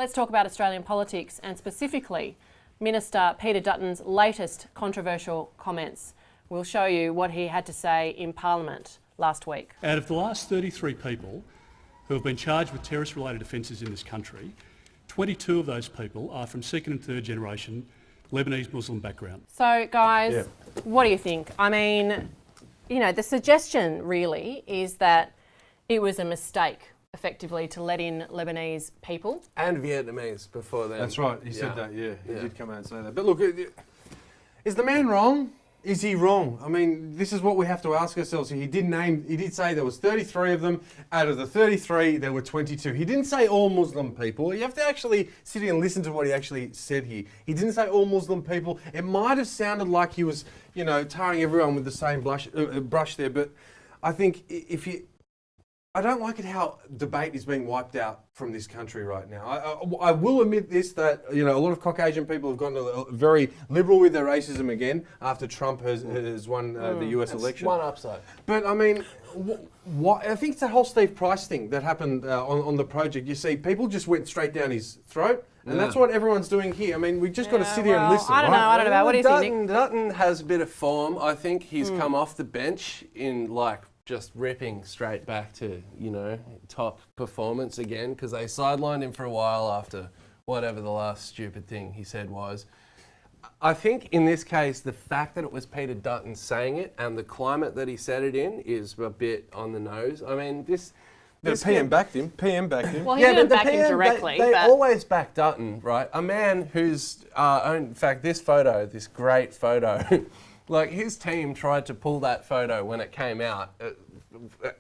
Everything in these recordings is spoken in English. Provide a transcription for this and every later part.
let's talk about Australian politics and specifically Minister Peter Dutton's latest controversial comments. We'll show you what he had to say in Parliament last week. Out of the last 33 people who have been charged with terrorist-related offences in this country, 22 of those people are from second and third generation Lebanese Muslim background. So, guys, what do you think? I mean, you know, the suggestion really is that it was a mistake, effectively, to let in Lebanese people. And Vietnamese before then. That's right, he said that, He did come out and say that. But look, is the man wrong? Is he wrong? I mean, this is what we have to ask ourselves. He did say there was 33 of them. Out of the 33, there were 22. He didn't say all Muslim people. You have to actually sit here and listen to what he actually said here. He didn't say all Muslim people. It might have sounded like he was, you know, tarring everyone with the same brush there. But I think I don't like it how debate is being wiped out from this country right now. I will admit this, that, you know, a lot of Caucasian people have gotten very liberal with their racism again after Trump has won the US election. One upside. But I mean, I think it's the whole Steve Price thing that happened on the project. You see, people just went straight down his throat. And that's what everyone's doing here. I mean, we've just got to sit here and listen. I don't know. What do you think, Nick? Dutton has a bit of form. I think he's come off the bench in just ripping straight back to, you know, top performance again, because they sidelined him for a while after whatever the last stupid thing he said was. I think in this case, the fact that it was Peter Dutton saying it and the climate that he said it in is a bit on the nose. I mean, the PM backed him. Well, he didn't back him directly. They always back Dutton, right? A man who's, in fact, this great photo, like his team tried to pull that photo when it came out.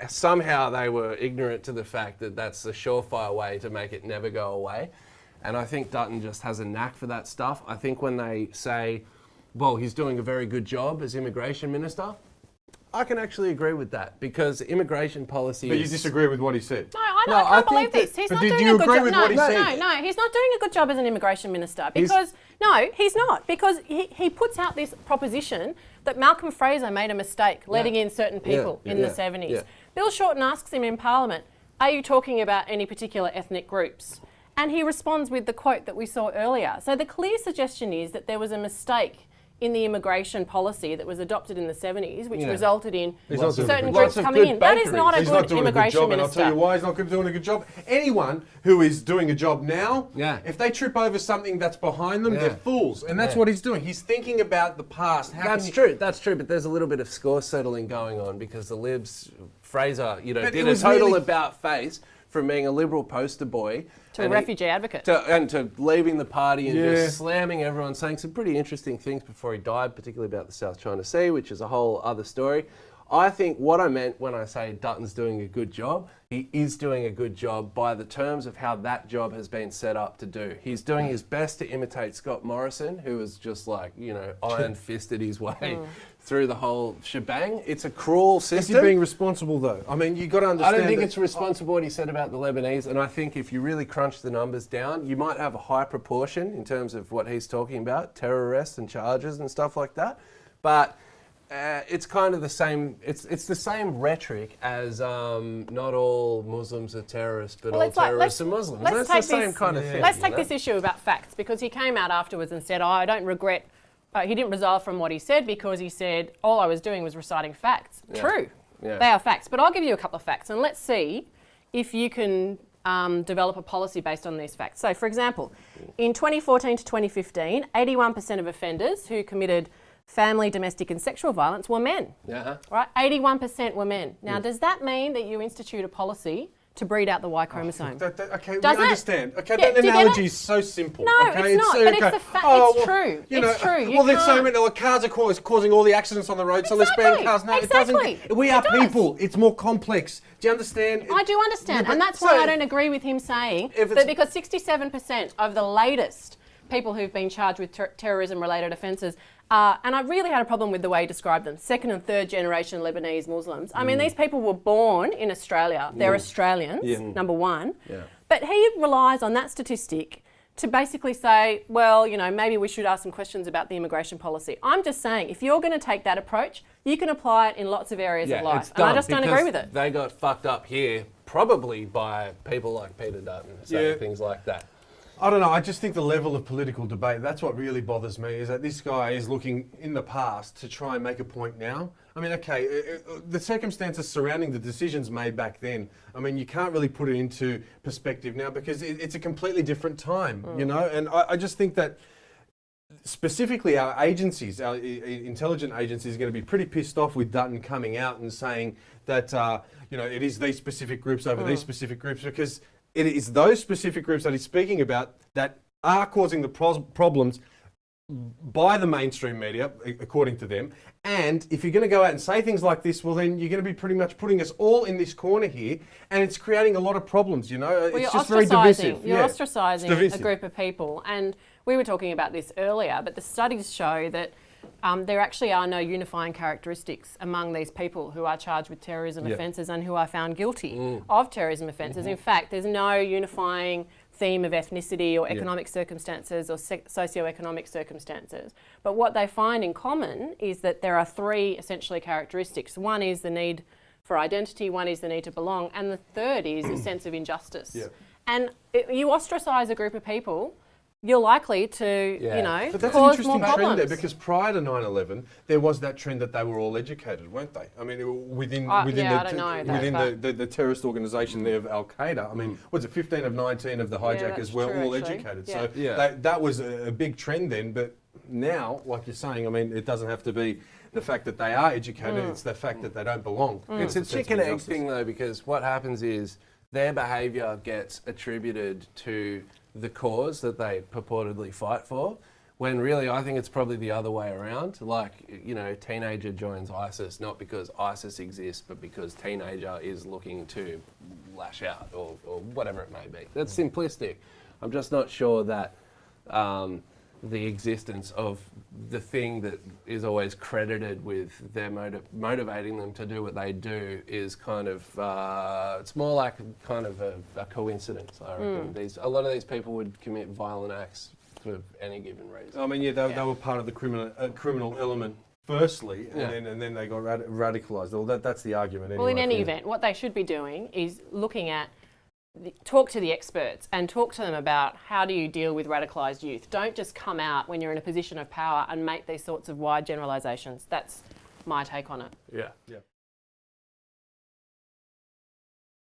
Somehow they were ignorant to the fact that that's a surefire way to make it never go away. And I think Dutton just has a knack for that stuff. I think when they say, well, he's doing a very good job as immigration minister, I can actually agree with that, because immigration policy But you disagree with what he said? No, I can't believe this. He's not doing a good job. Do you agree with what he said? No, he's not doing a good job as an immigration minister, because he's not, because he puts out this proposition that Malcolm Fraser made a mistake letting in certain people in the 70s. Yeah. Bill Shorten asks him in Parliament, are you talking about any particular ethnic groups? And he responds with the quote that we saw earlier. So the clear suggestion is that there was a mistake in the immigration policy that was adopted in the 70s, which resulted in certain groups coming in. That is not a good immigration minister. And I'll tell you why he's not doing a good job. Anyone who is doing a job now, if they trip over something that's behind them, they're fools. And that's what he's doing. He's thinking about the past. That's true, but there's a little bit of score settling going on, because the Libs, Fraser, did a total about face from being a Liberal poster boy to a refugee advocate. To leaving the party and just slamming everyone, saying some pretty interesting things before he died, particularly about the South China Sea, which is a whole other story. I think what I meant when I say Dutton's doing a good job, he is doing a good job by the terms of how that job has been set up to do. He's doing his best to imitate Scott Morrison, who was just iron-fisted his way through the whole shebang. It's a cruel system. Is he being responsible, though? I mean, you've got to understand. I don't think it's responsible what he said about the Lebanese, and I think if you really crunch the numbers down, you might have a high proportion in terms of what he's talking about, terror arrests and charges and stuff like that. But it's kind of the same. It's the same rhetoric as not all Muslims are terrorists, but all terrorists are Muslims. That's the same kind of thing. Let's take this issue about facts, because he came out afterwards and said, I don't regret. He didn't resolve from what he said, because he said, all I was doing was reciting facts. Yeah. True. Yeah. They are facts. But I'll give you a couple of facts, and let's see if you can develop a policy based on these facts. So, for example, in 2014 to 2015, 81% of offenders who committed family, domestic and sexual violence were men. Right? 81% were men. Now, does that mean that you institute a policy to breed out the Y chromosome? Okay, we understand. Okay, that analogy is so simple. No, it's not, but it's the fact. It's true. It's true. Well, there's so many cars are causing all the accidents on the road, so let's ban cars. No, it doesn't. We are people. It's more complex. Do you understand? I do understand, and that's why I don't agree with him saying that, because 67% of the latest people who've been charged with terrorism-related offences, and I really had a problem with the way he described them, second and third generation Lebanese Muslims. I mean, these people were born in Australia. They're Australians, number one. But he relies on that statistic to basically say, well, maybe we should ask some questions about the immigration policy. I'm just saying, if you're going to take that approach, you can apply it in lots of areas of life. And I just don't agree with it. They got fucked up here, probably by people like Peter Dutton saying things like that. I don't know. I just think the level of political debate, that's what really bothers me, is that this guy is looking in the past to try and make a point now. I mean, okay, the circumstances surrounding the decisions made back then, I mean, you can't really put it into perspective now because it's a completely different time, you know? And I just think that specifically our agencies, our intelligence agencies, are going to be pretty pissed off with Dutton coming out and saying that, you know, it is these specific groups over these specific groups, because it is those specific groups that he's speaking about that are causing the problems by the mainstream media, according to them. And if you're going to go out and say things like this, well, then you're going to be pretty much putting us all in this corner here, and it's creating a lot of problems, you know? Well, it's just very divisive. You're ostracising a group of people. And we were talking about this earlier, but the studies show that there actually are no unifying characteristics among these people who are charged with terrorism offences and who are found guilty of terrorism offences. In fact, there's no unifying theme of ethnicity or economic circumstances or socio-economic circumstances. But what they find in common is that there are three essentially characteristics. One is the need for identity, one is the need to belong, and the third is a sense of injustice. And you ostracise a group of people, you're likely to, you know, but that's cause an more interesting problems. trend there, because prior to 9/11, there was that trend that they were all educated, weren't they? I mean, within the terrorist organisation there of Al Qaeda. I mean, was it 15 of 19 of the hijackers were all educated? So that was a big trend then. But now, like you're saying, I mean, it doesn't have to be the fact that they are educated; it's the fact that they don't belong. It's a chicken egg thing though, because what happens is their behaviour gets attributed to the cause that they purportedly fight for, when really I think it's probably the other way around. Like, you know, teenager joins ISIS not because ISIS exists, but because teenager is looking to lash out or whatever it may be. That's simplistic. I'm just not sure that the existence of the thing that is always credited with their motivating them to do what they do is kind of, it's more like kind of a coincidence, I reckon. A lot of these people would commit violent acts for any given reason. I mean, they were part of the criminal element firstly, and then they got radicalised. Well, that's the argument anyway. Well, in any event, what they should be doing is looking at talk to the experts and talk to them about how do you deal with radicalised youth. Don't just come out when you're in a position of power and make these sorts of wide generalisations. That's my take on it. Yeah.